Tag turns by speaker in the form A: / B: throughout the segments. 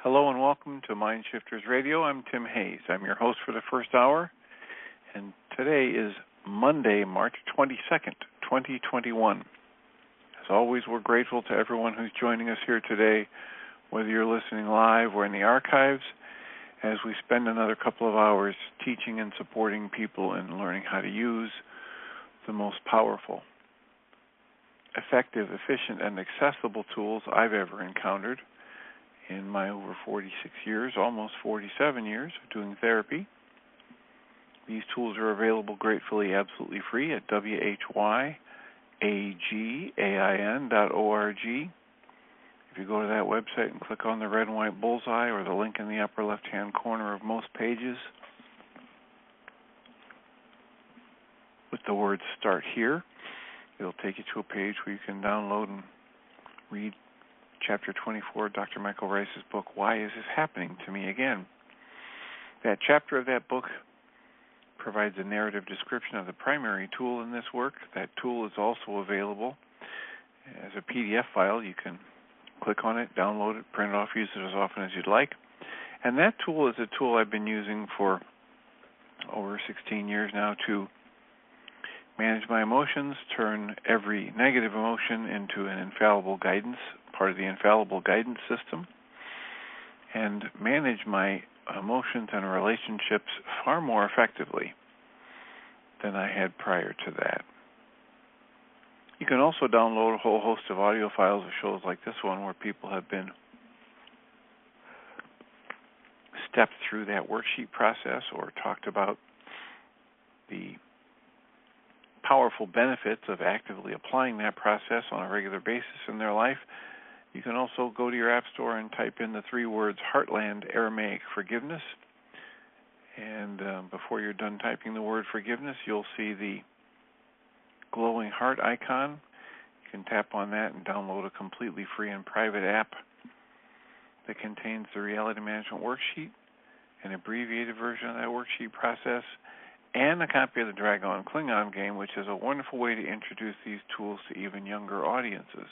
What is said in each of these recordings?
A: Hello and welcome to Mind Shifters Radio. I'm Tim Hayes. I'm your host for the first hour, and today is Monday, March 22nd, 2021. As always, we're grateful to everyone who's joining us here today, whether you're listening live or in the archives, as we spend another couple of hours teaching and supporting people in learning how to use the most powerful, effective, efficient, and accessible tools I've ever encountered in my over 46 years, almost 47 years of doing therapy. These tools are available gratefully, absolutely free at whyagain.org. If you go to that website and click on the red and white bullseye or the link in the upper left-hand corner of most pages with the words Start Here, it'll take you to a page where you can download and read Chapter 24, Dr. Michael Ryce's book, Why Is This Happening to Me Again? That chapter of that book provides a narrative description of the primary tool in this work. That tool is also available as a PDF file. You can click on it, download it, print it off, use it as often as you'd like. And that tool is a tool I've been using for over 16 years now to manage my emotions, turn every negative emotion into an infallible guidance, part of the infallible guidance system, and manage my emotions and relationships far more effectively than I had prior to that. You can also download a whole host of audio files of shows like this one where people have been stepped through that worksheet process or talked about the powerful benefits of actively applying that process on a regular basis in their life. You can also go to your app store and type in the 3 words Heartland Aramaic Forgiveness. And before you're done typing the word forgiveness, you'll see the glowing heart icon. You can tap on that and download a completely free and private app that contains the reality management worksheet, an abbreviated version of that worksheet process, and a copy of the Dragon Klingon game, which is a wonderful way to introduce these tools to even younger audiences.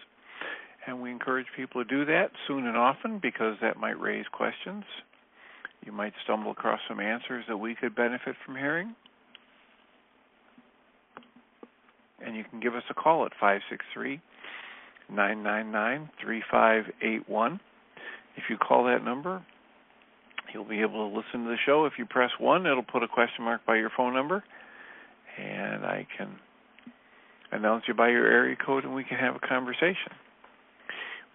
A: And we encourage people to do that soon and often because that might raise questions. You might stumble across some answers that we could benefit from hearing. And you can give us a call at 563-999-3581. If you call that number, you'll be able to listen to the show. If you press 1, it'll put a question mark by your phone number, and I can announce you by your area code, and we can have a conversation.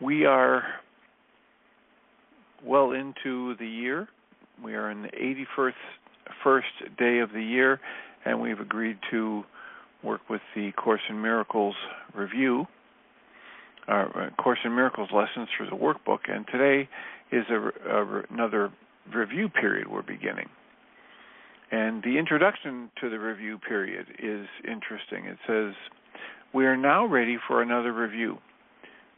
A: We are well into the year. We are in the 81st day of the year, and we've agreed to work with the Course in Miracles review, Course in Miracles lessons through the workbook, and today is another review period we're beginning. And the introduction to the review period is interesting. It says, we are now ready for another review.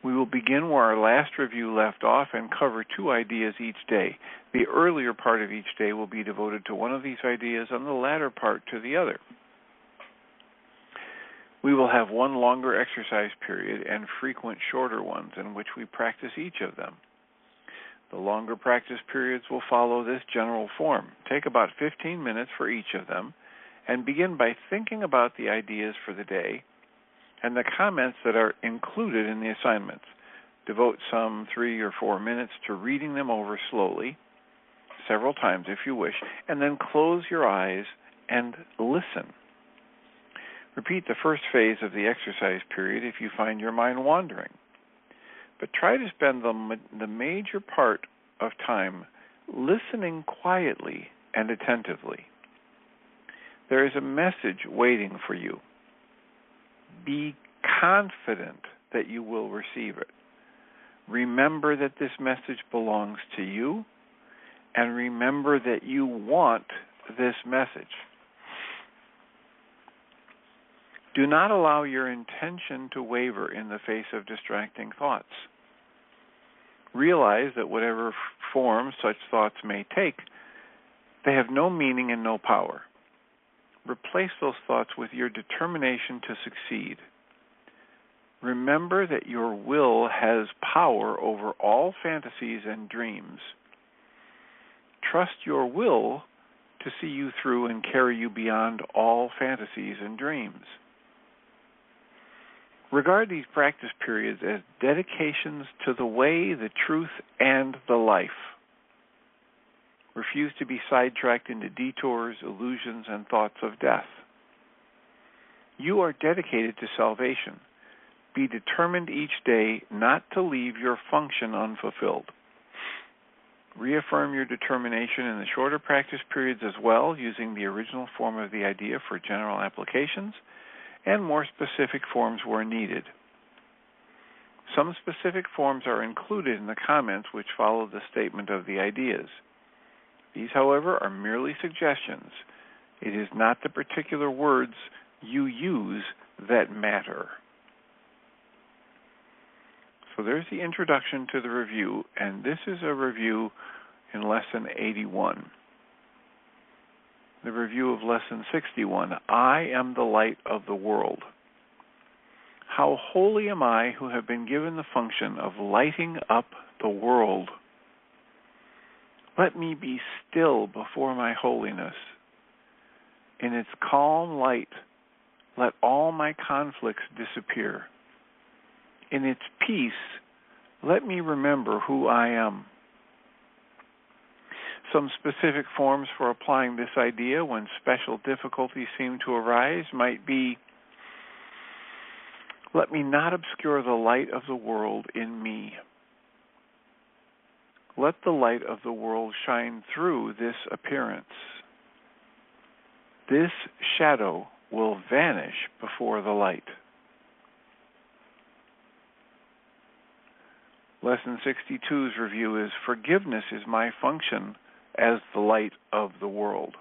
A: We will begin where our last review left off and cover 2 ideas each day. The earlier part of each day will be devoted to one of these ideas and the latter part to the other. We will have one longer exercise period and frequent shorter ones in which we practice each of them. The longer practice periods will follow this general form. Take about 15 minutes for each of them and begin by thinking about the ideas for the day and the comments that are included in the assignments. Devote some 3 or 4 minutes to reading them over slowly, several times if you wish, and then close your eyes and listen. Repeat the first phase of the exercise period if you find your mind wandering. But try to spend the major part of time listening quietly and attentively. There is a message waiting for you. Be confident that you will receive it. Remember that this message belongs to you, and remember that you want this message. Do not allow your intention to waver in the face of distracting thoughts. Realize that whatever form such thoughts may take, they have no meaning and no power. Replace those thoughts with your determination to succeed. Remember that your will has power over all fantasies and dreams. trust your will to see you through and carry you beyond all fantasies and dreams. Regard these practice periods as dedications to the way, the truth, and the life. Refuse to be sidetracked into detours, illusions, and thoughts of death. You are dedicated to salvation. Be determined each day not to leave your function unfulfilled. Reaffirm your determination in the shorter practice periods as well, using the original form of the idea for general applications, and more specific forms where needed. Some specific forms are included in the comments which follow the statement of the ideas. These, however, are merely suggestions. It is not the particular words you use that matter. So there's the introduction to the review, and this is a review in Lesson 81. The review of Lesson 61, I am the light of the world. How holy am I who have been given the function of lighting up the world? Let me be still before my holiness. In its calm light, let all my conflicts disappear. In its peace, let me remember who I am. Some specific forms for applying this idea when special difficulties seem to arise might be, let me not obscure the light of the world in me. Let the light of the world shine through this appearance. This shadow will vanish before the light. Lesson 62's review is, forgiveness is my function as the light of the world.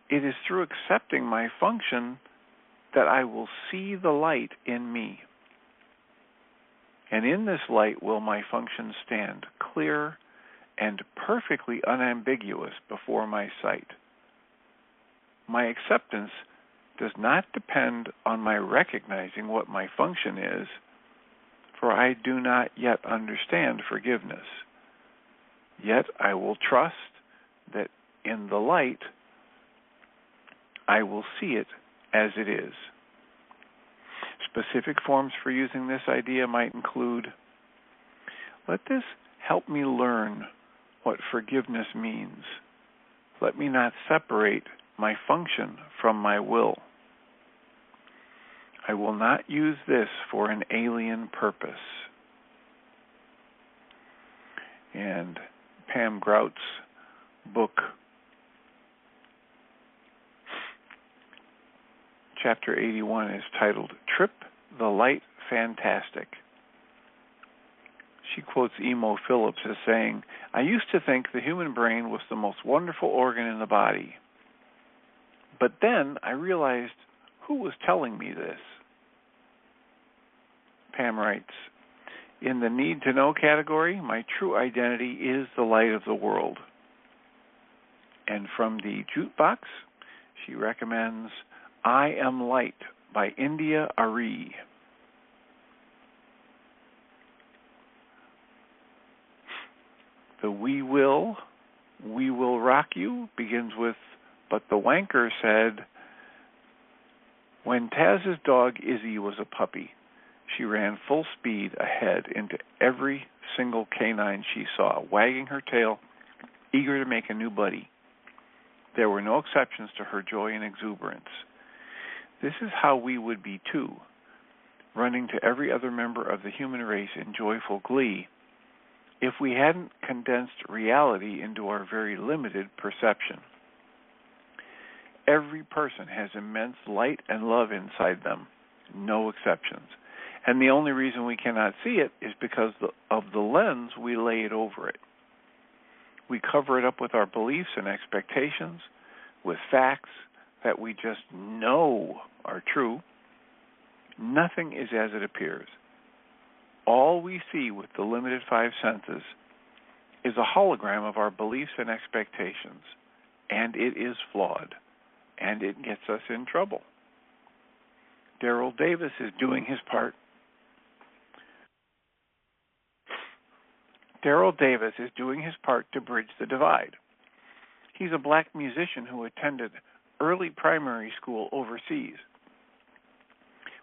A: It is through accepting my function that I will see the light in me. And in this light will my function stand clear and perfectly unambiguous before my sight. My acceptance does not depend on my recognizing what my function is, for I do not yet understand forgiveness. Yet I will trust that in the light I will see it as it is. Specific forms for using this idea might include, let this help me learn what forgiveness means. Let me not separate my function from my will. I will not use this for an alien purpose. And Pam Grout's book, Chapter 81, is titled, Trip the Light Fantastic. She quotes Emo Phillips as saying, I used to think the human brain was the most wonderful organ in the body. But then I realized who was telling me this. Pam writes, in the need to know category, my true identity is the light of the world. And from the jukebox, she recommends I Am Light by India Ari. The We Will Rock You begins with, but the wanker said, when Taz's dog Izzy was a puppy, she ran full speed ahead into every single canine she saw, wagging her tail, eager to make a new buddy. There were no exceptions to her joy and exuberance. This is how we would be too, running to every other member of the human race in joyful glee, if we hadn't condensed reality into our very limited perception. Every person has immense light and love inside them, no exceptions. And the only reason we cannot see it is because of the lens we lay it over it. We cover it up with our beliefs and expectations, with facts that we just know are true. Nothing is as it appears. All we see with the limited five senses is a hologram of our beliefs and expectations, and it is flawed, and it gets us in trouble. Daryl Davis is doing his part Daryl Davis is doing his part to bridge the divide. He's a black musician who attended early primary school overseas.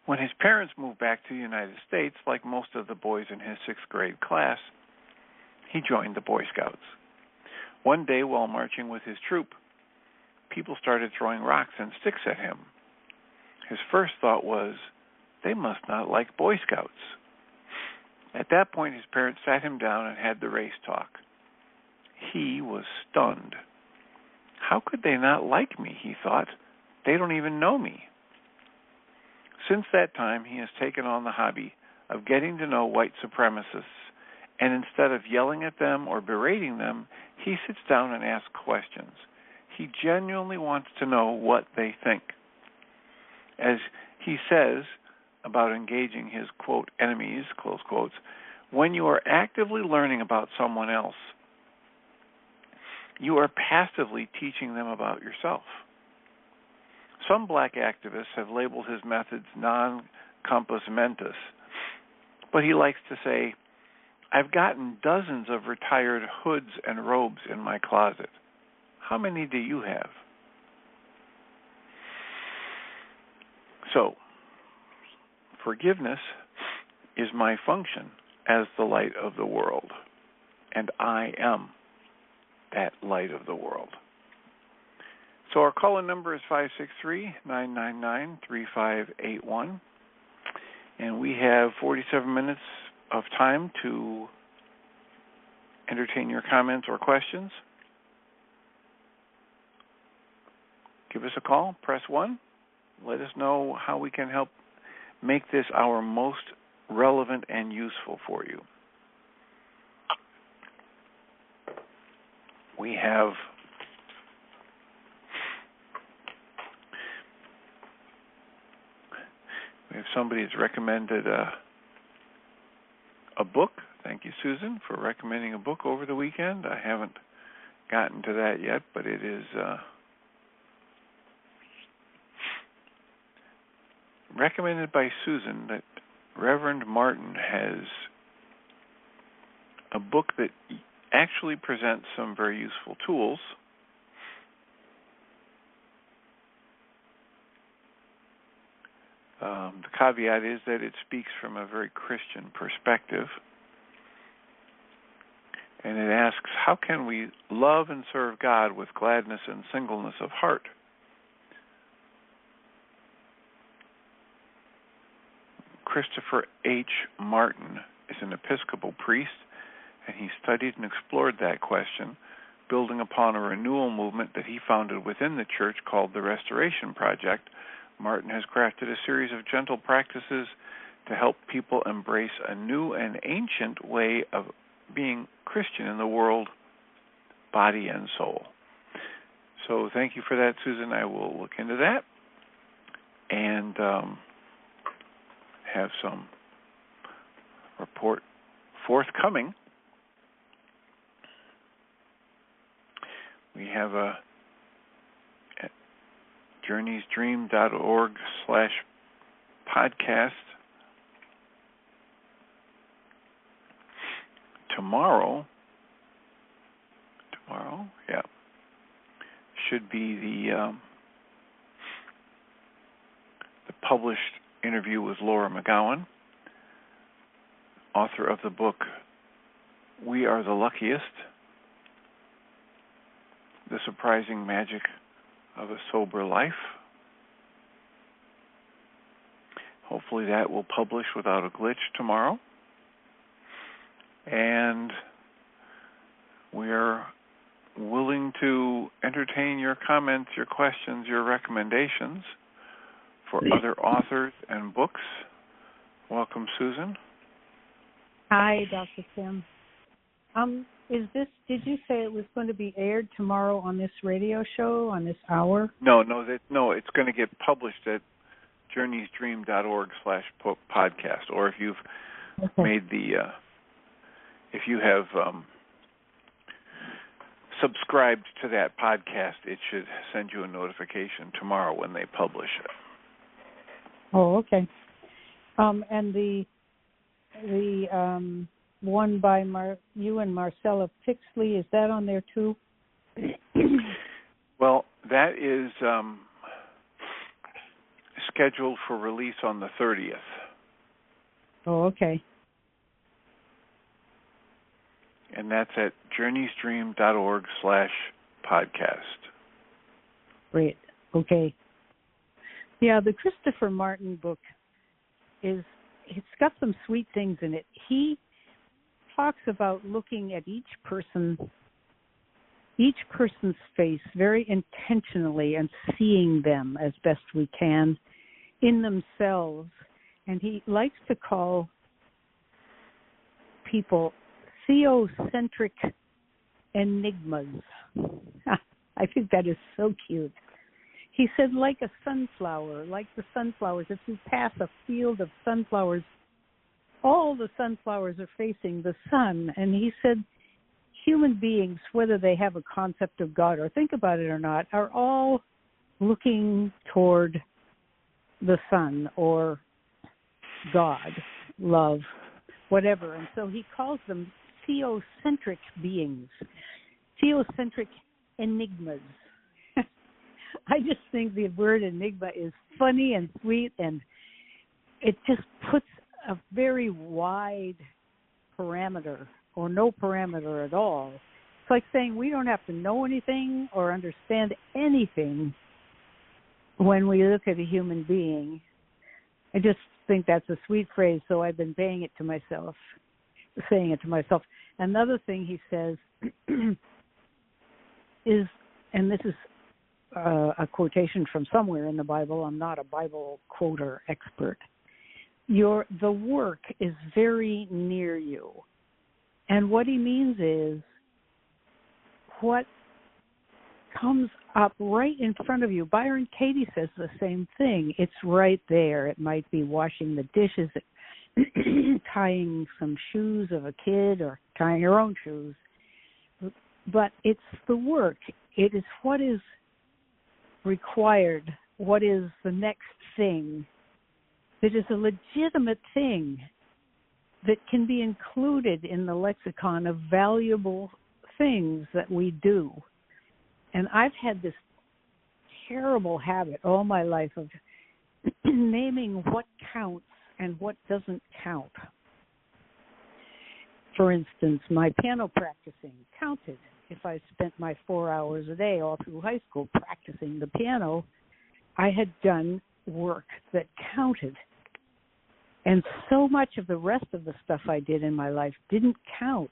A: When his parents moved back to the United States, like most of the boys in his 6th grade class, he joined the Boy Scouts. One day, while marching with his troop, people started throwing rocks and sticks at him. His first thought was, they must not like Boy Scouts. At that point, his parents sat him down and had the race talk. He was stunned. How could they not like me, he thought. They don't even know me. Since that time, he has taken on the hobby of getting to know white supremacists, and instead of yelling at them or berating them, he sits down and asks questions. He genuinely wants to know what they think. As he says about engaging his, quote, enemies, close quotes, when you are actively learning about someone else, you are passively teaching them about yourself. Some black activists have labeled his methods non-compos mentis, but he likes to say, I've gotten dozens of retired hoods and robes in my closet. How many do you have? So, forgiveness is my function as the light of the world, and I am that light of the world. So our call-in number is 563-999-3581, and we have 47 minutes of time to entertain your comments or questions. Give us a call, press 1. Let us know how we can help make this our most relevant and useful for you. We have somebody that's recommended a book. Thank you, Susan, for recommending a book over the weekend. I haven't gotten to that yet, but it is recommended by Susan that Reverend Martin has a book that actually presents some very useful tools. The caveat is that it speaks from a very Christian perspective. And it asks, how can we love and serve God with gladness and singleness of heart? Christopher H. Martin is an Episcopal priest, and he studied and explored that question, building upon a renewal movement that he founded within the church called the Restoration Project. Martin has crafted a series of gentle practices to help people embrace a new and ancient way of being Christian in the world, body and soul. So thank you for that, Susan. I will look into that and have some report forthcoming. We have a journeysdream.org/podcast. Tomorrow, should be the published interview with Laura McGowan, author of the book We Are the Luckiest, The Surprising Magic of a Sober Life. Hopefully that will publish without a glitch tomorrow. And we're willing to entertain your comments, your questions, your recommendations for other authors and books. Welcome, Susan.
B: Hi, Dr. Tim. Did you say it was going to be aired tomorrow on this radio show, on this hour?
A: No, it's going to get published at journeysdream.org/podcast, or if you've made the if you have subscribed to that podcast, it should send you a notification tomorrow when they publish it.
B: Oh, okay. And the one by you and Marcella Pixley. Is that on there too?
A: Well, that is scheduled for release on the 30th.
B: Oh, okay.
A: And that's at journeystream.org/podcast.
B: Great. Okay. Yeah, the Christopher Martin book it's got some sweet things in it. He talks about looking at each person's face very intentionally and seeing them as best we can in themselves. And he likes to call people theocentric enigmas. I think that is so cute. He said, like a sunflower, like the sunflowers, if you pass a field of sunflowers, all the sunflowers are facing the sun. And he said, human beings, whether they have a concept of God or think about it or not, are all looking toward the sun or God, love, whatever. And so he calls them theocentric beings, theocentric enigmas. I just think the word enigma is funny and sweet, and it just puts a very wide parameter or no parameter at all. It's like saying we don't have to know anything or understand anything when we look at a human being. I just think that's a sweet phrase, so I've been saying it to myself. Another thing he says is, and this is a quotation from somewhere in the Bible. I'm not a Bible quoter expert. The work is very near you. And what he means is what comes up right in front of you. Byron Katie says the same thing. It's right there. It might be washing the dishes, tying some shoes of a kid, or tying your own shoes. But it's the work. It is what is required, what is the next thing that is a legitimate thing that can be included in the lexicon of valuable things that we do. And I've had this terrible habit all my life of naming what counts and what doesn't count. For instance, my piano practicing counted. If I spent my 4 hours a day all through high school practicing the piano, I had done work that counted. And so much of the rest of the stuff I did in my life didn't count.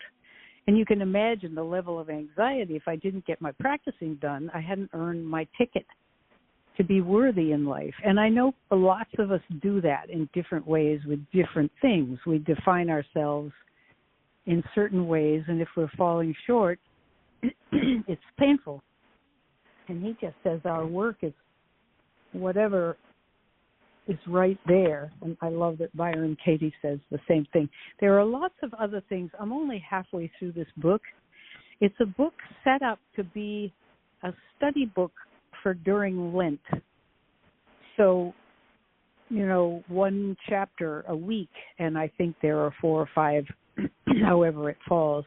B: And you can imagine the level of anxiety. If I didn't get my practicing done, I hadn't earned my ticket to be worthy in life. And I know lots of us do that in different ways with different things. We define ourselves in certain ways, and if we're falling short, it's painful. And he just says our work is whatever is right there. And I love that Byron Katie says the same thing. There are lots of other things. I'm only halfway through this book. It's a book set up to be a study book for during Lent. So, one chapter a week, and I think there are 4 or 5, however it falls,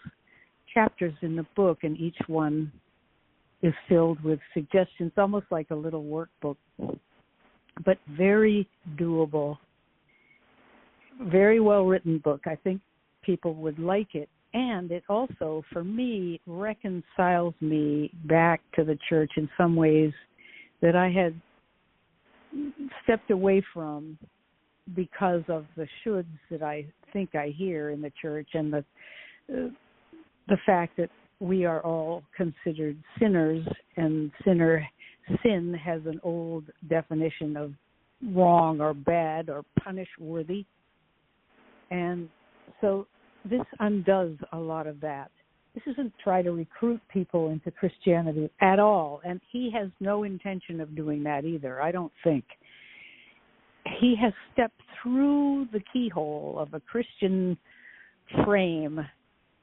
B: chapters in the book, and each one is filled with suggestions, almost like a little workbook, but very doable, very well-written book. I think people would like it. And it also, for me, reconciles me back to the church in some ways that I had stepped away from because of the shoulds that I think I hear in the church, and the fact that we are all considered sinners, and sin has an old definition of wrong or bad or punish-worthy. And so this undoes a lot of that. This isn't try to recruit people into Christianity at all, and he has no intention of doing that either, I don't think. He has stepped through the keyhole of a Christian frame,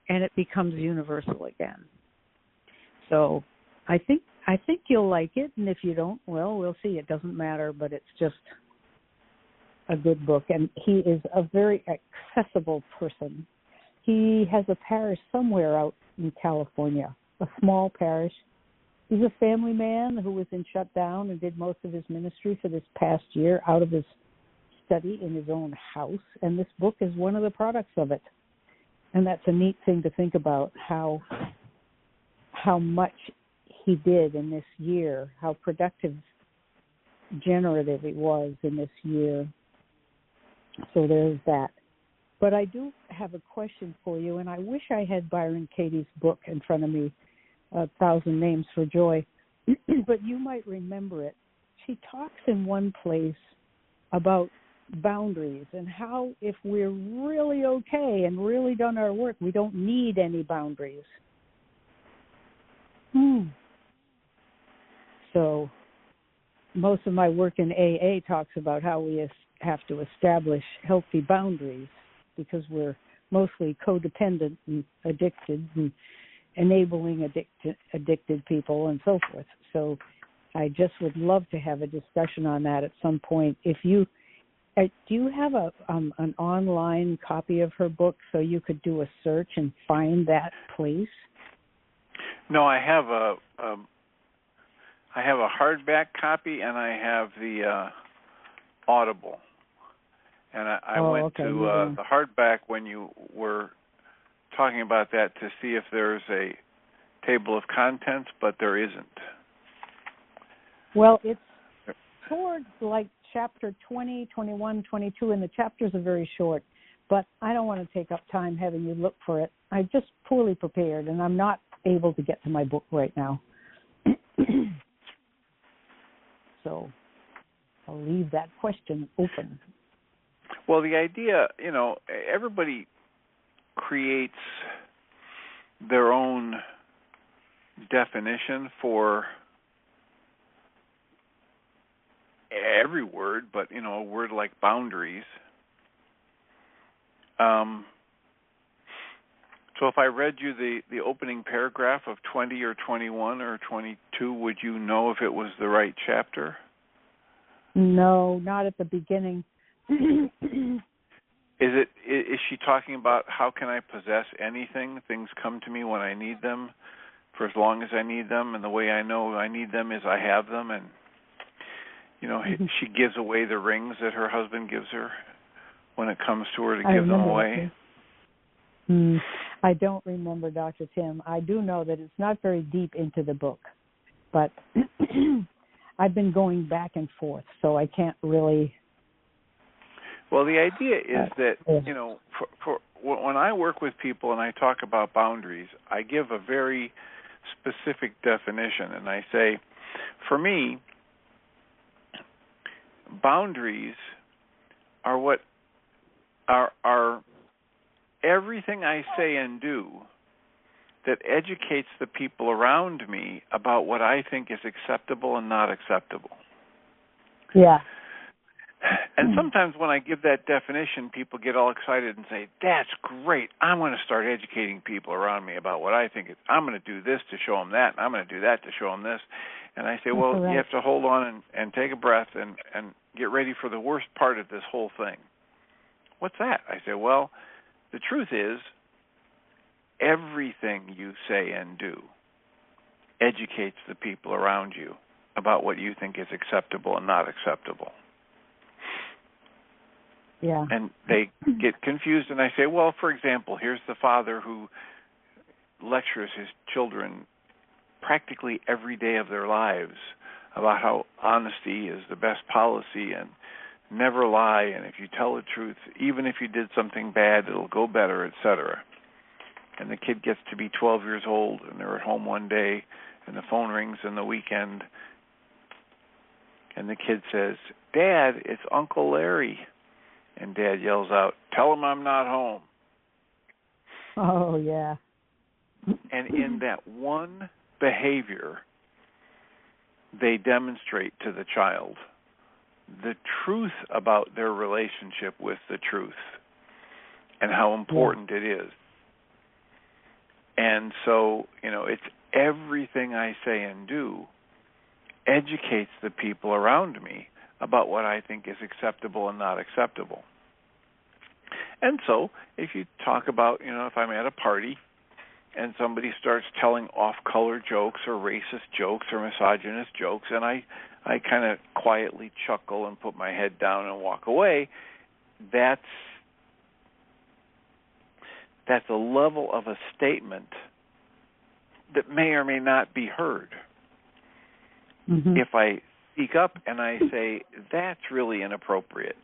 B: and it becomes universal again. So I think you'll like it, and if you don't, well, we'll see. It doesn't matter, but it's just a good book, and he is a very accessible person. He has a parish somewhere out in California, a small parish. He's a family man who was in shutdown and did most of his ministry for this past year out of his study in his own house, and this book is one of the products of it. And that's a neat thing to think about, how much he did in this year, how productive, generative he was in this year. So there's that. But I do have a question for you, and I wish I had Byron Katie's book in front of me, 1,000 Names for Joy, but you might remember it. She talks in one place about boundaries and how if we're really okay and really done our work, we don't need any boundaries. So most of my work in AA talks about how we have to establish healthy boundaries because we're mostly codependent and addicted and enabling addicted people and so forth. So I just would love to have a discussion on that at some point. If you do you have an online copy of her book so you could do a search and find that place?
A: No, I have a hardback copy and I have the Audible. And I went to the hardback when you were talking about that to see if there's a table of contents, but there isn't.
B: Well, it's towards like chapter 20, 21, 22, and the chapters are very short. But I don't want to take up time having you look for it. I'm just poorly prepared, and I'm not able to get to my book right now. So I'll leave that question open.
A: Well, the idea, everybody creates their own definition for every word, but, a word like boundaries. So if I read you the opening paragraph of 20 or 21 or 22, would you know if it was the right chapter?
B: No, not at the beginning.
A: Is she talking about how can I possess anything? Things come to me when I need them, for as long as I need them, and the way I know I need them is I have them, and she gives away the rings that her husband gives her when it comes to her to give them away.
B: I don't remember, Dr. Tim. I do know that it's not very deep into the book, but I've been going back and forth, so I can't really.
A: Well, the idea is that, for when I work with people and I talk about boundaries, I give a very specific definition, and I say, for me, boundaries are what are everything I say and do that educates the people around me about what I think is acceptable and not acceptable.
B: Yeah.
A: And sometimes when I give that definition, people get all excited and say, that's great. I'm going to start educating people around me about what I think is. I'm going to do this to show them that, and I'm going to do that to show them this. And I say, well, you have to hold on and take a breath and get ready for the worst part of this whole thing. What's that? I say, well, the truth is, everything you say and do educates the people around you about what you think is acceptable and not acceptable.
B: Yeah.
A: And they get confused, and I say, well, for example, here's the father who lectures his children practically every day of their lives about how honesty is the best policy and never lie, and if you tell the truth, even if you did something bad, it'll go better, etc. And the kid gets to be 12 years old, and they're at home one day, and the phone rings in the weekend, and the kid says, Dad, it's Uncle Larry. And Dad yells out, tell him I'm not home.
B: Oh, yeah.
A: And in that one behavior, they demonstrate to the child the truth about their relationship with the truth and how important it is. And so, it's everything I say and do educates the people around me about what I think is acceptable and not acceptable. And so if you talk about, if I'm at a party and somebody starts telling off-color jokes or racist jokes or misogynist jokes, and I kind of quietly chuckle and put my head down and walk away, that's a level of a statement that may or may not be heard.
B: Mm-hmm.
A: If I speak up and I say, that's really inappropriate,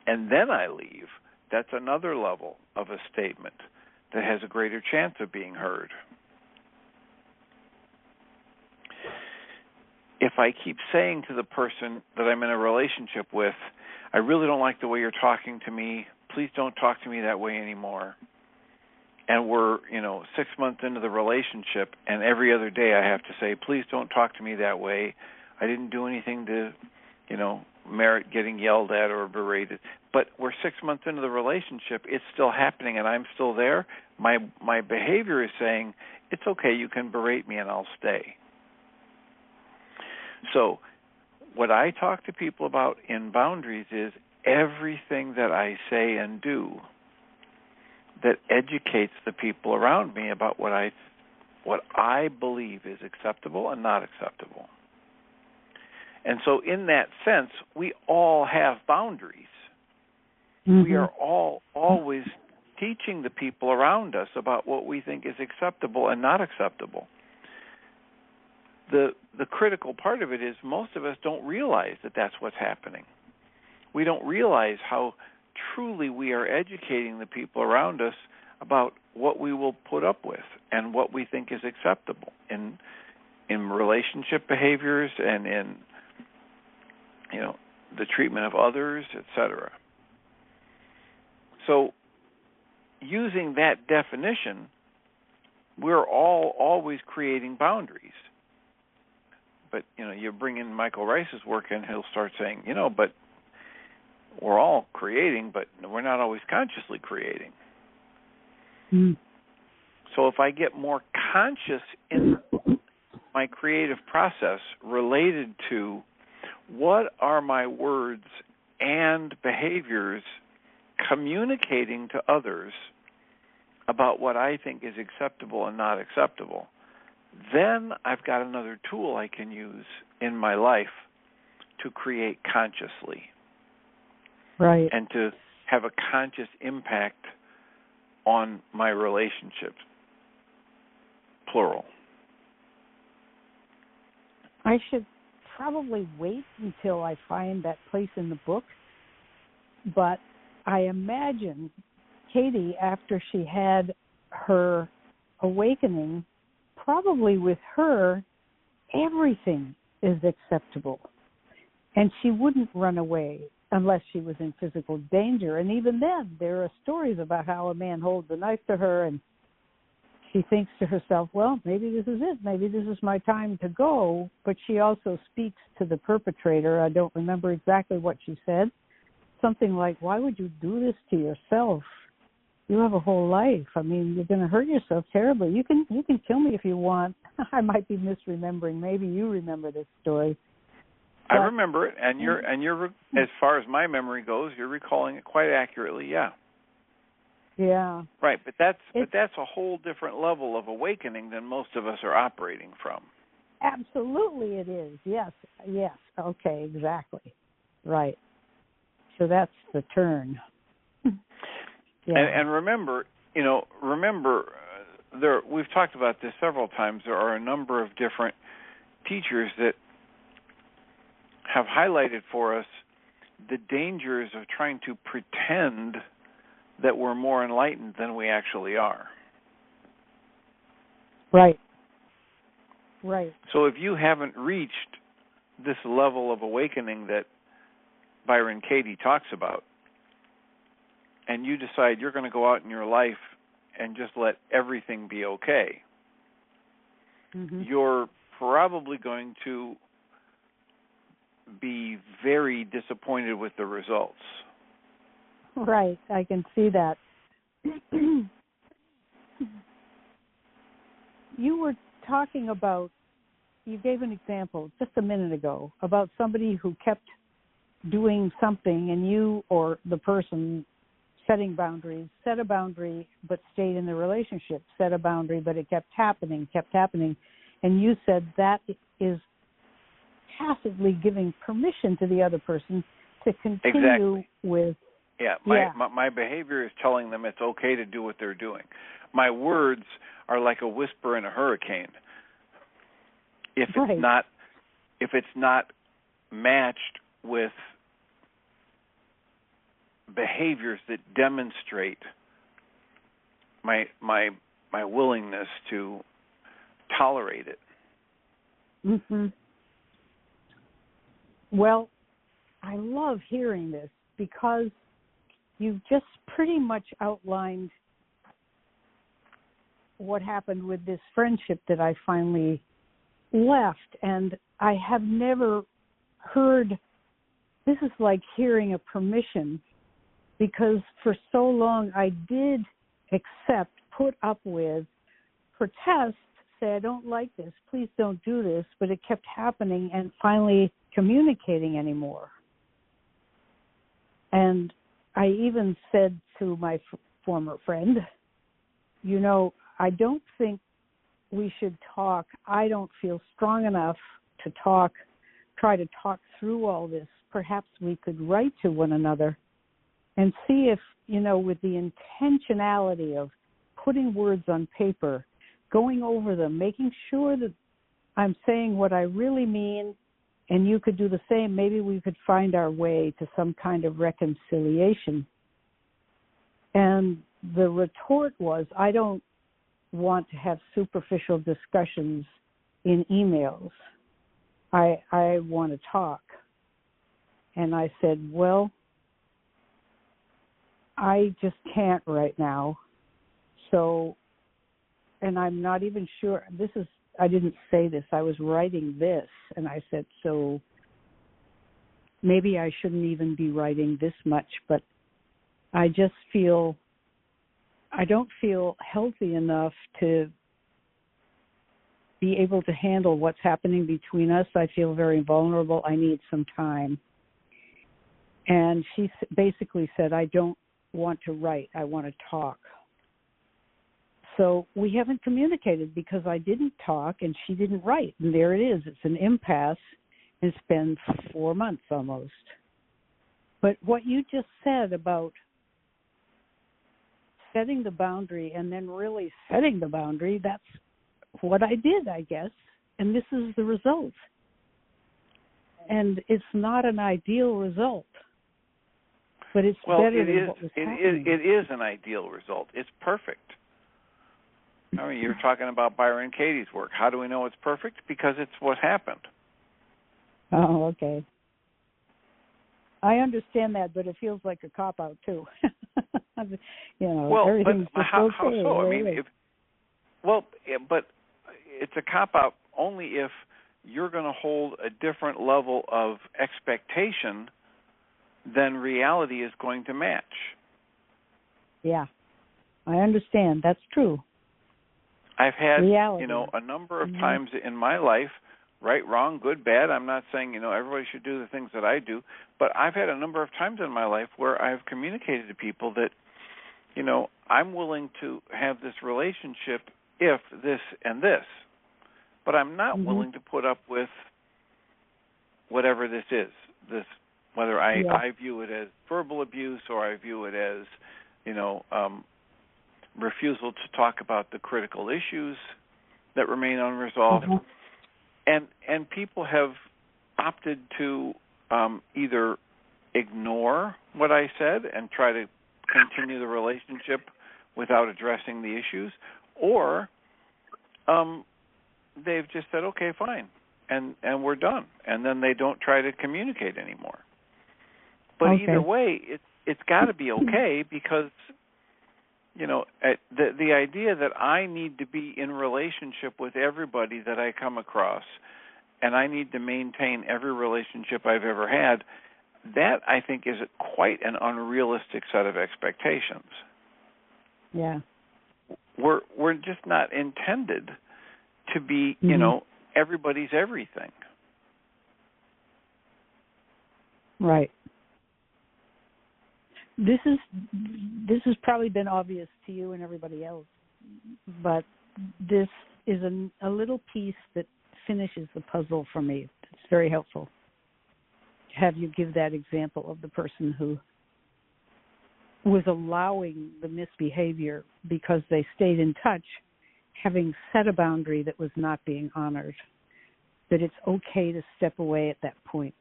A: and then I leave, that's another level of a statement that has a greater chance of being heard. If I keep saying to the person that I'm in a relationship with, I really don't like the way you're talking to me, please don't talk to me that way anymore. And we're, 6 months into the relationship, and every other day I have to say, please don't talk to me that way. I didn't do anything to, merit getting yelled at or berated. But we're 6 months into the relationship, it's still happening, and I'm still there. My behavior is saying, it's okay, you can berate me and I'll stay. So what I talk to people about in boundaries is everything that I say and do that educates the people around me about what I believe is acceptable and not acceptable. And so in that sense, we all have boundaries. Mm-hmm. We are all always teaching the people around us about what we think is acceptable and not acceptable. The critical part of it is most of us don't realize that that's what's happening. We don't realize how truly we are educating the people around us about what we will put up with and what we think is acceptable in relationship behaviors and in the treatment of others, etc. So using that definition, we're all always creating boundaries. But, you bring in Michael Ryce's work and he'll start saying, but we're all creating, but we're not always consciously creating. Mm. So if I get more conscious in my creative process related to what are my words and behaviors communicating to others about what I think is acceptable and not acceptable, then I've got another tool I can use in my life to create consciously.
B: Right.
A: And to have a conscious impact on my relationships, plural.
B: I should probably wait until I find that place in the book, but I imagine Katie, after she had her awakening, probably with her, everything is acceptable. And she wouldn't run away unless she was in physical danger. And even then, there are stories about how a man holds a knife to her and she thinks to herself, well, maybe this is it. Maybe this is my time to go. But she also speaks to the perpetrator. I don't remember exactly what she said. Something like, why would you do this to yourself? You have a whole life. I mean, you're going to hurt yourself terribly. You can kill me if you want. I might be misremembering. Maybe you remember this story.
A: I remember it, and you're as far as my memory goes, you're recalling it quite accurately. Yeah.
B: Yeah.
A: Right, but that's a whole different level of awakening than most of us are operating from.
B: Absolutely, it is. Yes. Okay, exactly. Right. So that's the turn.
A: Yeah. And remember, there. We've talked about this several times. There are a number of different teachers that have highlighted for us the dangers of trying to pretend that we're more enlightened than we actually are.
B: Right.
A: So if you haven't reached this level of awakening that Byron Katie talks about, and you decide you're going to go out in your life and just let everything be okay, mm-hmm. You're probably going to be very disappointed with the results.
B: Right, I can see that. You were talking about, you gave an example just a minute ago about somebody who kept doing something and you or the person setting boundaries, set a boundary but stayed in the relationship, set a boundary but it kept happening. And you said that is passively giving permission to the other person to continue with.
A: Yeah, my behavior is telling them it's okay to do what they're doing. My words are like a whisper in a hurricane. If it's not matched with behaviors that demonstrate my willingness to tolerate it.
B: Mhm. Well, I love hearing this because you've just pretty much outlined what happened with this friendship that I finally left. And I have never heard, this is like hearing a permission, because for so long I did accept, put up with, protest, say, I don't like this, please don't do this, but it kept happening and finally communicating anymore. And I even said to my former friend, you know, I don't think we should talk. I don't feel strong enough to try to talk through all this. Perhaps we could write to one another and see if, you know, with the intentionality of putting words on paper, going over them, making sure that I'm saying what I really mean, and you could do the same, maybe we could find our way to some kind of reconciliation. And the retort was, I don't want to have superficial discussions in emails. I want to talk. And I said, well, I just can't right now. So, and I'm not even sure, I didn't say this, I was writing this, and I said, so maybe I shouldn't even be writing this much, but I just I don't feel healthy enough to be able to handle what's happening between us. I feel very vulnerable. I need some time. And she basically said, I don't want to write. I want to talk. So we haven't communicated because I didn't talk and she didn't write. And there it is. It's an impasse. It's been 4 months almost. But what you just said about setting the boundary and then really setting the boundary, that's what I did, I guess. And this is the result. And it's not an ideal result, but it's better than what was happening.
A: It is an ideal result. It's perfect. I mean, you're talking about Byron Katie's work. How do we know it's perfect? Because it's what happened.
B: Oh, okay. I understand that, but it feels like a cop-out, too. You know,
A: well,
B: everything's
A: but
B: just
A: how
B: okay.
A: so? I mean, but it's a cop-out only if you're going to hold a different level of expectation than reality is going to match.
B: Yeah, I understand. That's true.
A: I've had,
B: reality.
A: A number of times in my life, right, wrong, good, bad. I'm not saying, everybody should do the things that I do, but I've had a number of times in my life where I've communicated to people that, I'm willing to have this relationship if this and this, but I'm not willing to put up with whatever this is, whether I view it as verbal abuse or I view it as, refusal to talk about the critical issues that remain unresolved. And people have opted to either ignore what I said and try to continue the relationship without addressing the issues, or they've just said, okay, fine, and we're done. And then they don't try to communicate anymore. But either way, it's got to be okay because, the idea that I need to be in relationship with everybody that I come across and I need to maintain every relationship I've ever had, that, I think, is quite an unrealistic set of expectations.
B: Yeah.
A: We're just not intended to be, everybody's everything.
B: Right. this has probably been obvious to you and everybody else, but this is a little piece that finishes the puzzle for me. It's very helpful to have you give that example of the person who was allowing the misbehavior because they stayed in touch, having set a boundary that was not being honored, that it's okay to step away at that point.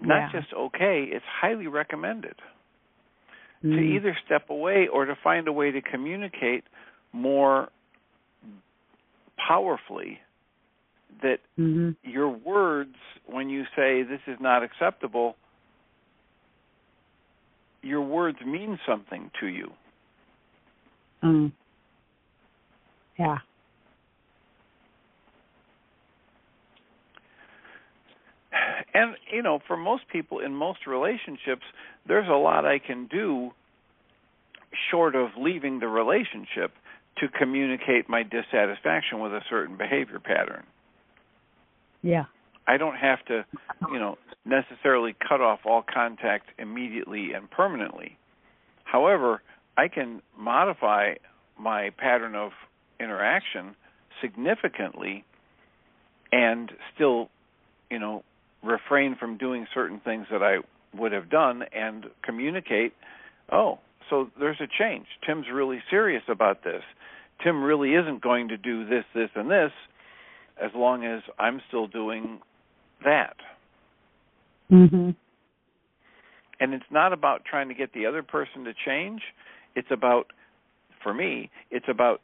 A: Not just okay, it's highly recommended to either step away or to find a way to communicate more powerfully that your words, when you say this is not acceptable, your words mean something to you.
B: Yeah.
A: And, you know, for most people in most relationships, there's a lot I can do short of leaving the relationship to communicate my dissatisfaction with a certain behavior pattern.
B: Yeah.
A: I don't have to, you know, necessarily cut off all contact immediately and permanently. However, I can modify my pattern of interaction significantly and still, you know, refrain from doing certain things that I would have done and communicate, oh, so there's a change. Tim's really serious about this. Tim really isn't going to do this, this, and this as long as I'm still doing that.
B: Mm-hmm.
A: And it's not about trying to get the other person to change. It's about, for me, it's about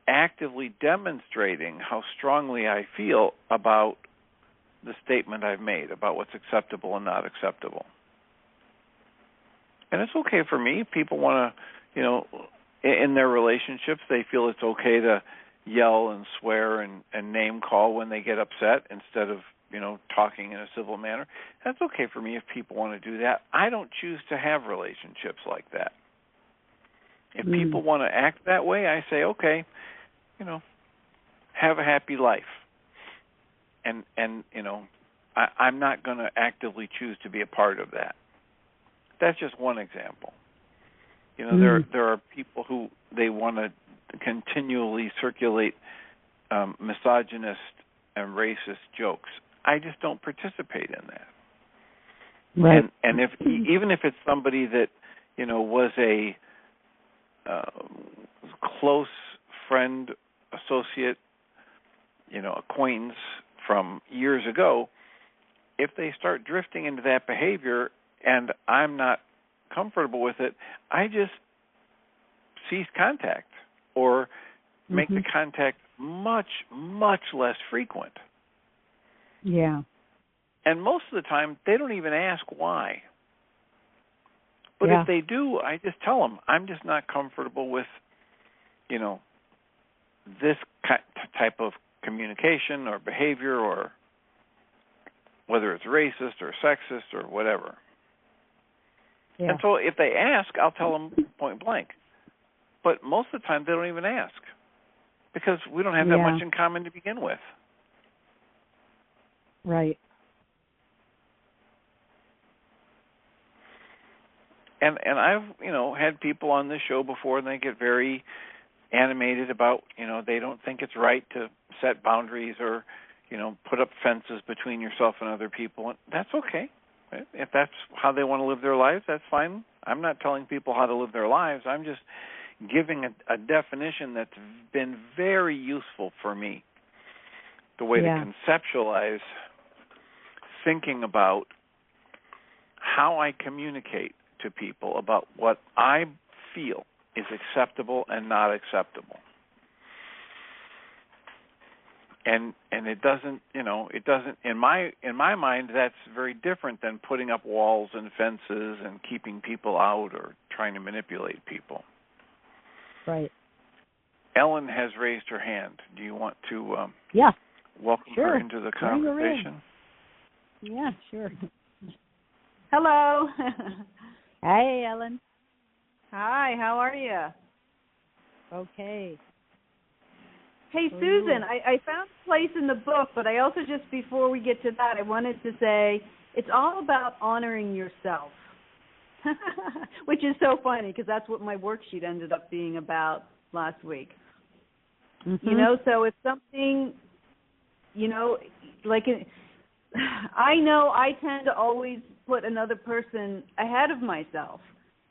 A: actively demonstrating how strongly I feel about the statement I've made, about what's acceptable and not acceptable. And it's okay for me. People want to, you know, in their relationships, they feel it's okay to yell and swear and name call when they get upset instead of, you know, talking in a civil manner. That's okay for me if people want to do that. I don't choose to have relationships like that. If people want to act that way, I say, okay, you know, have a happy life. And you know, I'm not going to actively choose to be a part of that. That's just one example. You know, there are people who they want to continually circulate misogynist and racist jokes. I just don't participate in that.
B: Right.
A: And if even if it's somebody that, you know, was a close friend, associate, you know, acquaintance from years ago, if they start drifting into that behavior and I'm not comfortable with it, I just cease contact or make the contact much, much less frequent.
B: Yeah.
A: And most of the time, they don't even ask why. But if they do, I just tell them, I'm just not comfortable with, you know, this type of communication or behavior, or whether it's racist or sexist or whatever. Yeah. And so if they ask, I'll tell them point blank. But most of the time, they don't even ask because we don't have that much in common to begin with.
B: Right.
A: And I've, you know, had people on this show before, and they get very animated about, you know, they don't think it's right to set boundaries or, you know, put up fences between yourself and other people. And that's okay. If that's how they want to live their lives, that's fine. I'm not telling people how to live their lives. I'm just giving a definition that's been very useful for me, the way to conceptualize thinking about how I communicate to people about what I feel is acceptable and not acceptable. And it doesn't, you know, it doesn't, in my mind, that's very different than putting up walls and fences and keeping people out or trying to manipulate people.
B: Right.
A: Ellen has raised her hand. Do you want to welcome her into the conversation?
B: Yeah, sure.
C: Hello.
B: Hey, Ellen.
C: Hi, how are you?
B: Okay.
C: Hey, Susan, I found a place in the book, but I also, just before we get to that, I wanted to say it's all about honoring yourself. Which is so funny because that's what my worksheet ended up being about last week.
B: Mm-hmm.
C: You know, so it's something, you know, like I know I tend to always put another person ahead of myself,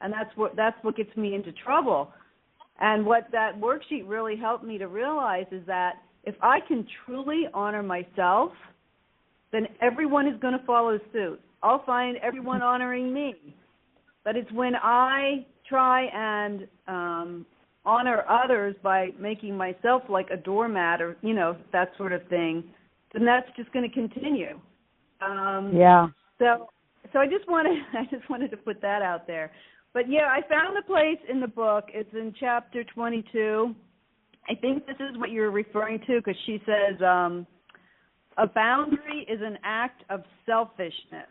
C: and that's what gets me into trouble. And what that worksheet really helped me to realize is that if I can truly honor myself, then everyone is going to follow suit. I'll find everyone honoring me. But it's when I try and honor others by making myself like a doormat or, you know, that sort of thing, then that's just going to continue.
B: Yeah.
C: So I just wanted to put that out there. But yeah, I found a place in the book. It's in chapter 22. I think this is what you're referring to because she says a boundary is an act of selfishness.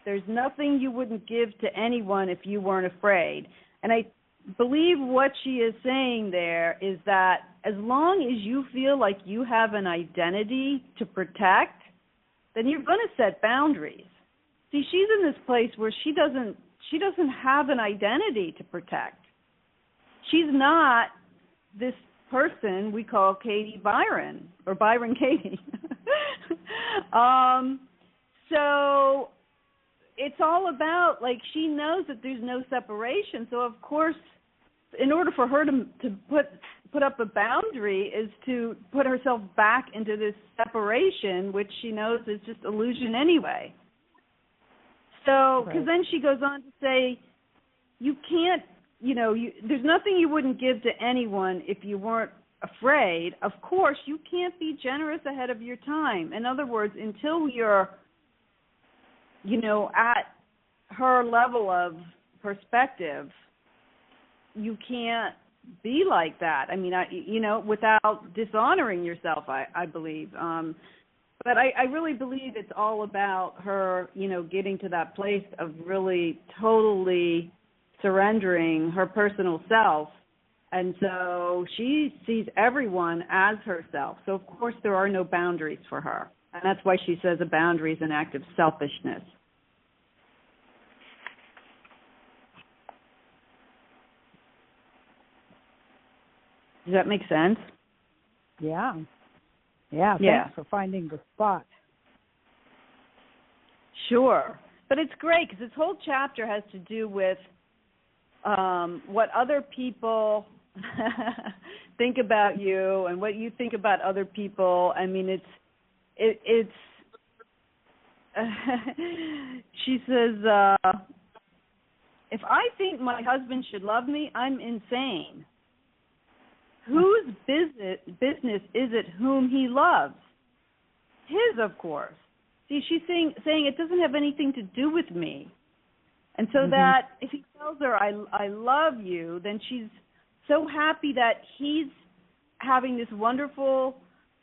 C: There's nothing you wouldn't give to anyone if you weren't afraid. And I believe what she is saying there is that as long as you feel like you have an identity to protect, then you're going to set boundaries. See, she's in this place where she doesn't have an identity to protect. She's not this person we call Katie Byron or Byron Katie. So it's all about, like, she knows that there's no separation. So, of course, in order for her to put up a boundary is to put herself back into this separation, which she knows is just illusion anyway. So, because then she goes on to say, you can't, you know, there's nothing you wouldn't give to anyone if you weren't afraid. Of course, you can't be generous ahead of your time. In other words, until you're, you know, at her level of perspective, you can't be like that. I mean, you know, without dishonoring yourself, I believe. But I really believe it's all about her, you know, getting to that place of really totally surrendering her personal self. And so she sees everyone as herself. So, of course, there are no boundaries for her. And that's why she says a boundary is an act of selfishness. Does that make sense?
B: Yeah. Yeah, thanks for finding the spot.
C: Sure. But it's great because this whole chapter has to do with what other people think about you and what you think about other people. I mean, it's she says, if I think my husband should love me, I'm insane. Whose business is it whom he loves? His, of course. See, she's saying it doesn't have anything to do with me. And so that if he tells her, I love you, then she's so happy that he's having this wonderful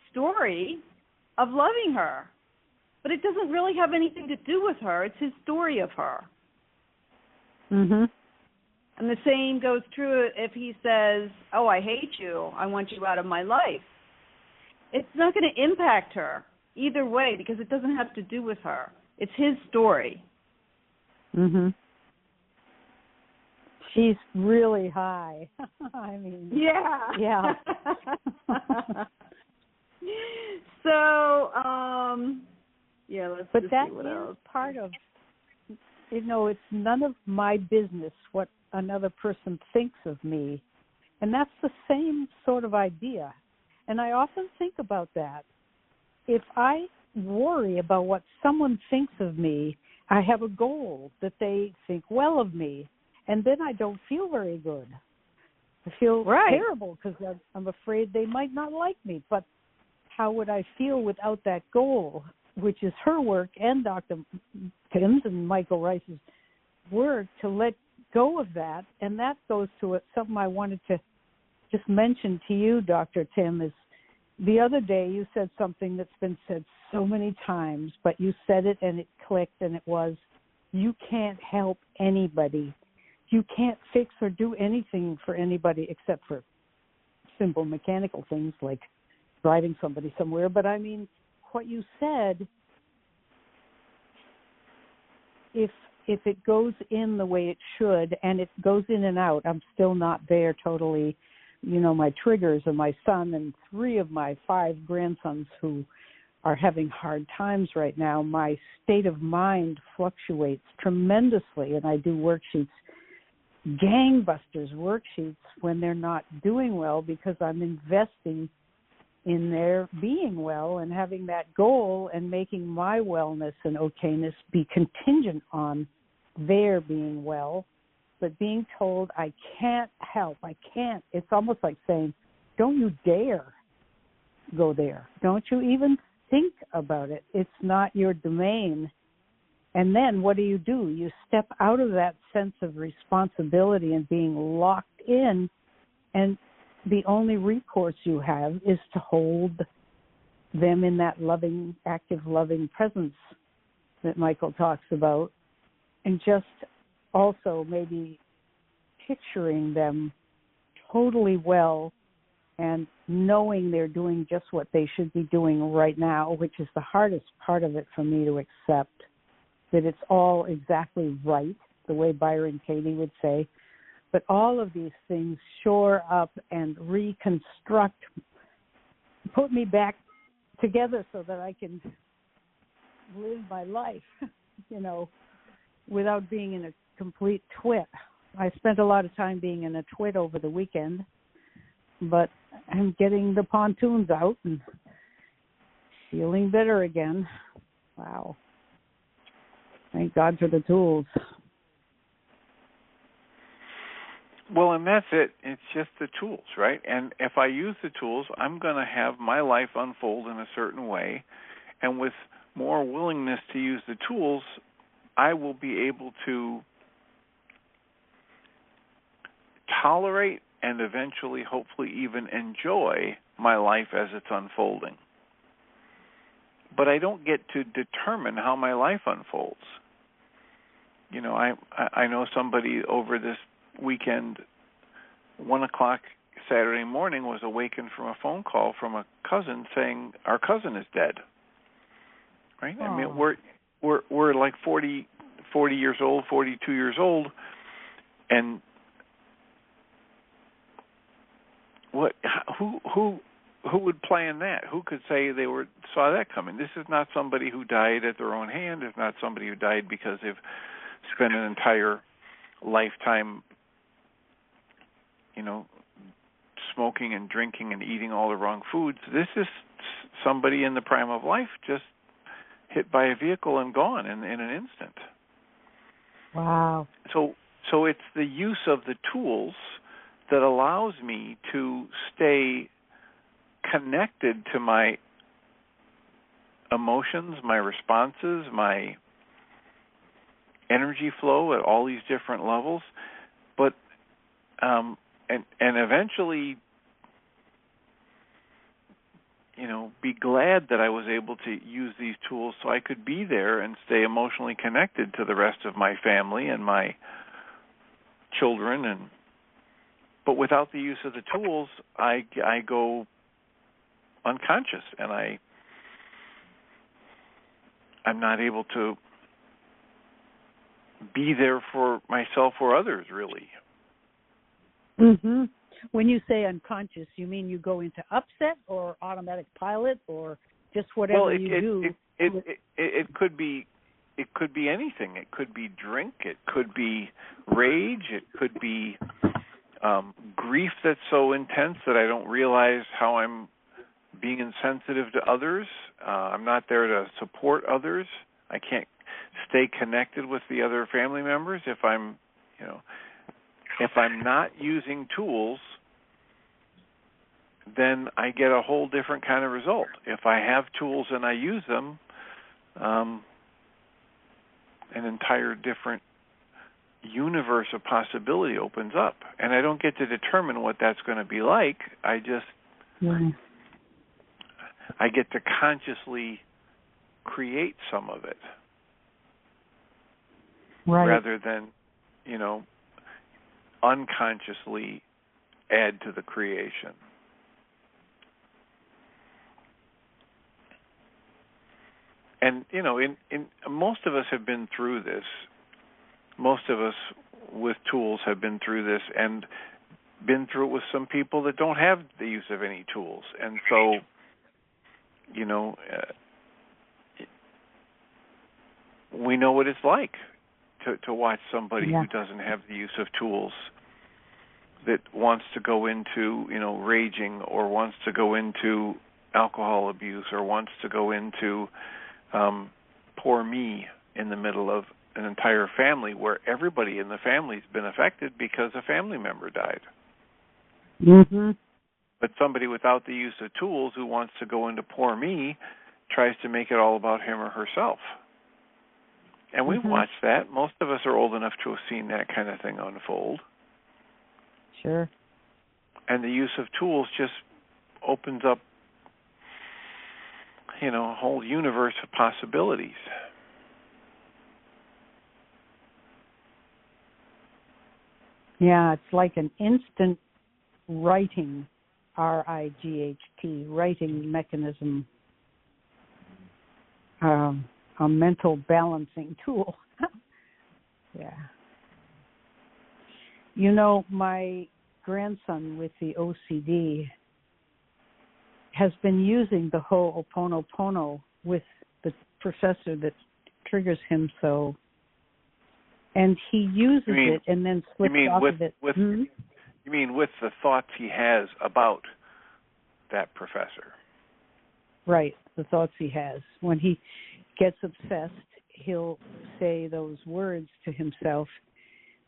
C: story of loving her. But it doesn't really have anything to do with her. It's his story of her.
B: Mm-hmm.
C: And the same goes true if he says, oh, I hate you, I want you out of my life. It's not going to impact her either way because it doesn't have to do with her. It's his story.
B: Mm-hmm. She's really high. I mean, yeah.
C: So, let's
B: but
C: just
B: that
C: see what
B: is
C: else.
B: part of, you know, it's none of my business what another person thinks of me. And that's the same sort of idea. And I often think about that. If I worry about what someone thinks of me, I have a goal that they think well of me, and then I don't feel very good. I feel terrible because I'm afraid they might not like me. But how would I feel without that goal, which is her work and Dr. Tim's and Michael Ryce's work to let go of that? And that goes to something I wanted to just mention to you, Dr. Tim, is the other day you said something that's been said so many times, but you said it and it clicked, and it was, you can't help anybody. You can't fix or do anything for anybody except for simple mechanical things like driving somebody somewhere. But I mean, what you said, if if it goes in the way it should, and it goes in and out, I'm still not there totally. You know, my triggers are my son and 3 of my 5 grandsons who are having hard times right now. My state of mind fluctuates tremendously, and I do worksheets, gangbusters worksheets, when they're not doing well, because I'm investing in their being well and having that goal and making my wellness and okayness be contingent on their being well. But being told I can't help, I can't, it's almost like saying, don't you dare go there. Don't you even think about it. It's not your domain. And then what do? You step out of that sense of responsibility and being locked in, and the only recourse you have is to hold them in that loving, active, loving presence that Michael talks about, and just also maybe picturing them totally well and knowing they're doing just what they should be doing right now, which is the hardest part of it for me to accept, that it's all exactly right, the way Byron Katie would say. But all of these things shore up and reconstruct, put me back together so that I can live my life, you know, without being in a complete twit. I spent a lot of time being in a twit over the weekend, but I'm getting the pontoons out and feeling better again. Wow. Thank God for the tools.
A: Well, and that's it. It's just the tools, right? And if I use the tools, I'm going to have my life unfold in a certain way. And with more willingness to use the tools, I will be able to tolerate and eventually, hopefully, even enjoy my life as it's unfolding. But I don't get to determine how my life unfolds. You know, I know somebody over this weekend, 1 o'clock Saturday morning, was awakened from a phone call from a cousin saying our cousin is dead. Right?
B: Aww.
A: I mean, we're like 40 years old, 42 years old, and who would plan that? Who could say they saw that coming? This is not somebody who died at their own hand. It's not somebody who died because they've spent an entire lifetime, you know, smoking and drinking and eating all the wrong foods. This is somebody in the prime of life just hit by a vehicle and gone in an instant.
B: Wow.
A: So it's the use of the tools that allows me to stay connected to my emotions, my responses, my energy flow at all these different levels, but and eventually, you know, be glad that I was able to use these tools so I could be there and stay emotionally connected to the rest of my family and my children. But without the use of the tools, I go unconscious, and I'm not able to be there for myself or others, really.
B: Mm-hmm. When you say unconscious, you mean you go into upset or automatic pilot or just whatever you do?
A: It could be anything. It could be drink. It could be rage. It could be grief that's so intense that I don't realize how I'm being insensitive to others. I'm not there to support others. I can't stay connected with the other family members if I'm not using tools. Then I get a whole different kind of result. If I have tools and I use them, an entire different universe of possibility opens up. And I don't get to determine what that's going to be like. I get to consciously create some of it.
B: Right.
A: Rather than, unconsciously add to the creation. And, in most of us have been through this. most of us with tools have been through this and been through it with some people that don't have the use of any tools. And so, we know what it's like to watch somebody who doesn't have the use of tools, that wants to go into, raging, or wants to go into alcohol abuse, or wants to go into poor me in the middle of an entire family where everybody in the family's been affected because a family member died.
B: Mm-hmm.
A: But somebody without the use of tools who wants to go into poor me tries to make it all about him or herself. And we've watched that. Most of us are old enough to have seen that kind of thing unfold.
B: Sure.
A: And the use of tools just opens up, a whole universe of possibilities.
B: Yeah, it's like an instant writing, R-I-G-H-T, writing mechanism, a mental balancing tool. Yeah. My grandson with the OCD has been using the Ho'oponopono with the professor that triggers him so, and he uses it and then slips off of it.
A: You mean with the thoughts he has about that professor?
B: Right, the thoughts he has. When he gets obsessed, he'll say those words to himself,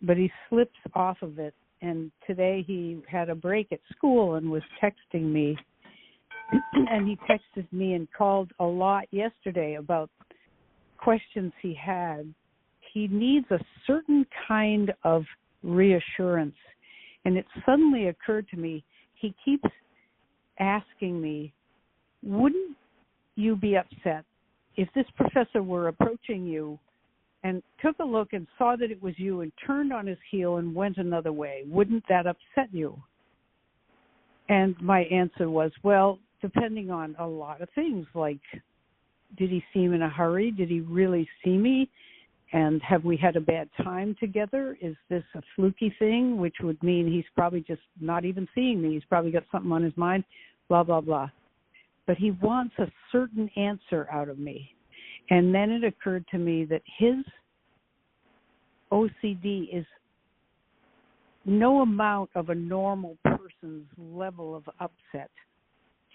B: but he slips off of it. And today he had a break at school and was texting me, and he texted me and called a lot yesterday about questions he had. He needs a certain kind of reassurance. And it suddenly occurred to me, he keeps asking me, wouldn't you be upset if this professor were approaching you and took a look and saw that it was you and turned on his heel and went another way? Wouldn't that upset you? And my answer was, well, depending on a lot of things, like, did he seem in a hurry? Did he really see me? And have we had a bad time together? Is this a fluky thing, which would mean he's probably just not even seeing me? He's probably got something on his mind, blah, blah, blah. But he wants a certain answer out of me. And then it occurred to me that his OCD is no amount of a normal person's level of upset,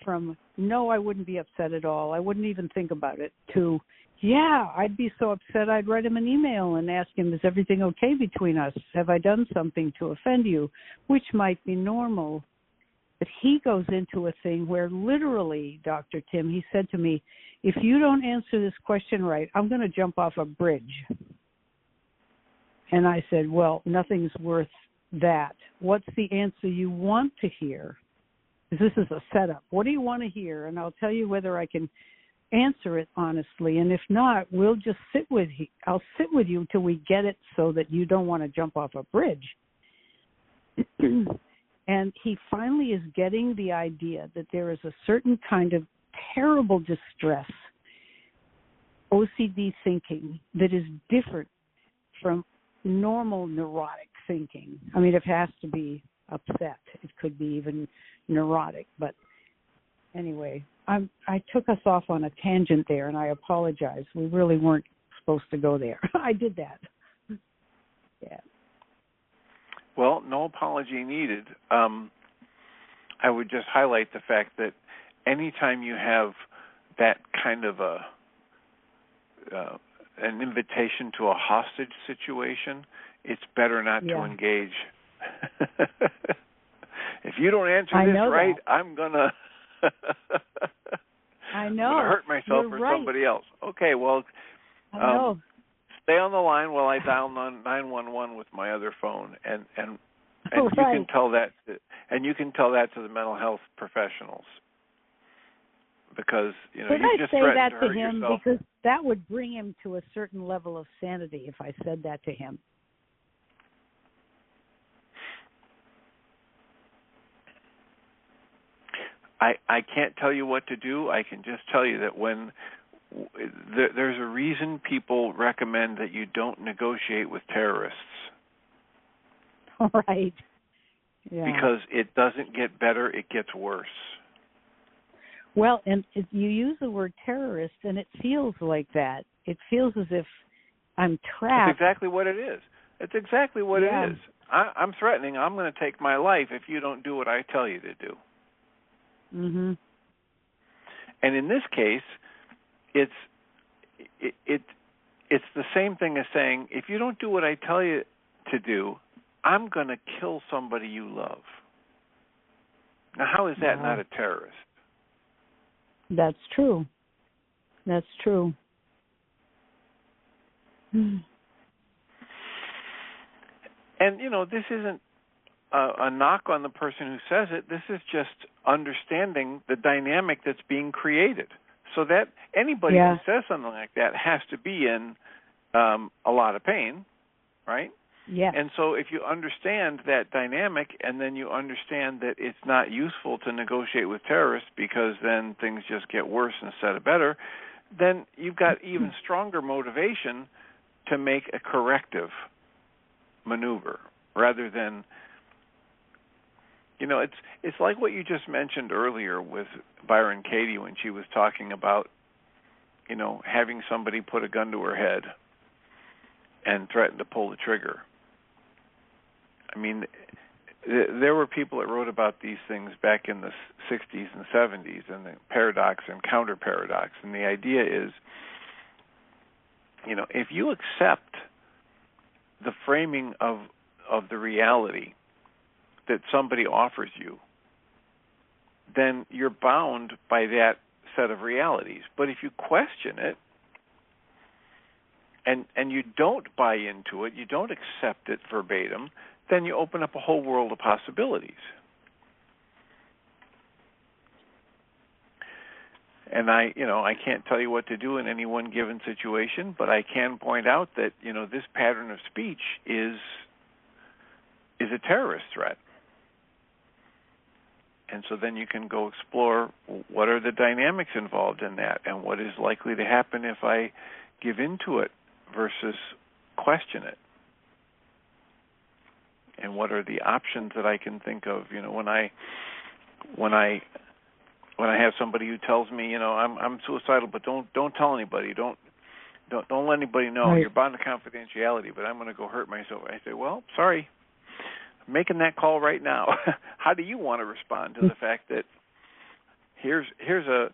B: from, no, I wouldn't be upset at all, I wouldn't even think about it, to, yeah, I'd be so upset I'd write him an email and ask him, is everything okay between us? Have I done something to offend you? Which might be normal. But he goes into a thing where literally, Dr. Tim, he said to me, if you don't answer this question right, I'm going to jump off a bridge. And I said, well, nothing's worth that. What's the answer you want to hear? Because this is a setup. What do you want to hear? And I'll tell you whether I can answer it honestly. And if not, we'll just I'll sit with you till we get it so that you don't want to jump off a bridge. And he finally is getting the idea that there is a certain kind of terrible distress, OCD thinking, that is different from normal neurotic thinking. I mean, it has to be upset. It could be even neurotic. But anyway, I took us off on a tangent there, and I apologize. We really weren't supposed to go there. I did that. Yeah.
A: Well, no apology needed. I would just highlight the fact that anytime you have that kind of an invitation to a hostage situation, it's better not to engage. If you don't answer this right, I'm gonna hurt myself or somebody else. Okay, well, stay on the line while I dial 911 with my other phone, and you can tell that, and you can tell that to the mental health professionals, because you just threatened to hurt yourself.
B: Because that would bring him to a certain level of sanity if I said that to him.
A: I can't tell you what to do. I can just tell you that when there's a reason people recommend that you don't negotiate with terrorists.
B: Right. Yeah.
A: Because it doesn't get better, it gets worse.
B: Well, and you use the word terrorist, and it feels like that. It feels as if I'm trapped.
A: That's exactly what it is. It's exactly what it is. I'm threatening, I'm going to take my life if you don't do what I tell you to do.
B: Mm-hmm.
A: And in this case, it's the same thing as saying, if you don't do what I tell you to do, I'm going to kill somebody you love. Now, how is that not a terrorist?
B: That's true. That's true.
A: And, this isn't a knock on the person who says it. This is just understanding the dynamic that's being created. So that anybody who says something like that has to be in a lot of pain, right?
B: Yeah.
A: And so if you understand that dynamic and then you understand that it's not useful to negotiate with terrorists because then things just get worse instead of better, then you've got even stronger motivation to make a corrective maneuver rather than, it's like what you just mentioned earlier with Byron Katie when she was talking about, having somebody put a gun to her head and threaten to pull the trigger. I mean, there were people that wrote about these things back in the 60s and 70s, and the paradox and counter-paradox. And the idea is, if you accept the framing of the reality that somebody offers you, then you're bound by that set of realities. But if you question it, and you don't buy into it, you don't accept it verbatim, then you open up a whole world of possibilities. And I can't tell you what to do in any one given situation, but I can point out that, this pattern of speech is a terrorist threat. And so then you can go explore what are the dynamics involved in that and what is likely to happen if I give into it versus question it. And what are the options that I can think of? When I have somebody who tells me, I'm suicidal, but don't tell anybody, don't let anybody know.
B: Right.
A: You're bound to confidentiality, but I'm going to go hurt myself. I say, well, sorry, I'm making that call right now. How do you want to respond to the fact that here's a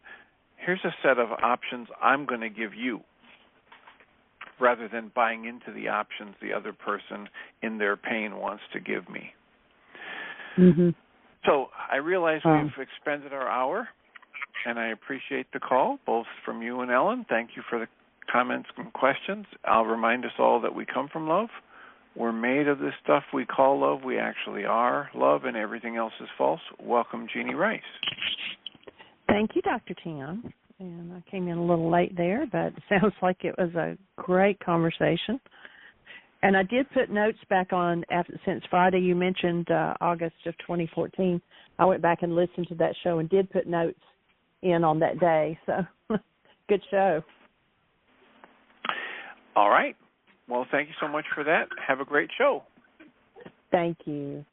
A: set of options I'm going to give you, rather than buying into the options the other person in their pain wants to give me.
B: Mm-hmm.
A: So I realize we've expended our hour, and I appreciate the call, both from you and Ellen. Thank you for the comments and questions. I'll remind us all that we come from love. We're made of this stuff we call love. We actually are love, and everything else is false. Welcome, Jeannie Ryce.
D: Thank you, Dr. Tian. And I came in a little late there, but it sounds like it was a great conversation. And I did put notes back on since Friday. You mentioned August of 2014. I went back and listened to that show and did put notes in on that day. So good show.
A: All right. Well, thank you so much for that. Have a great show.
D: Thank you.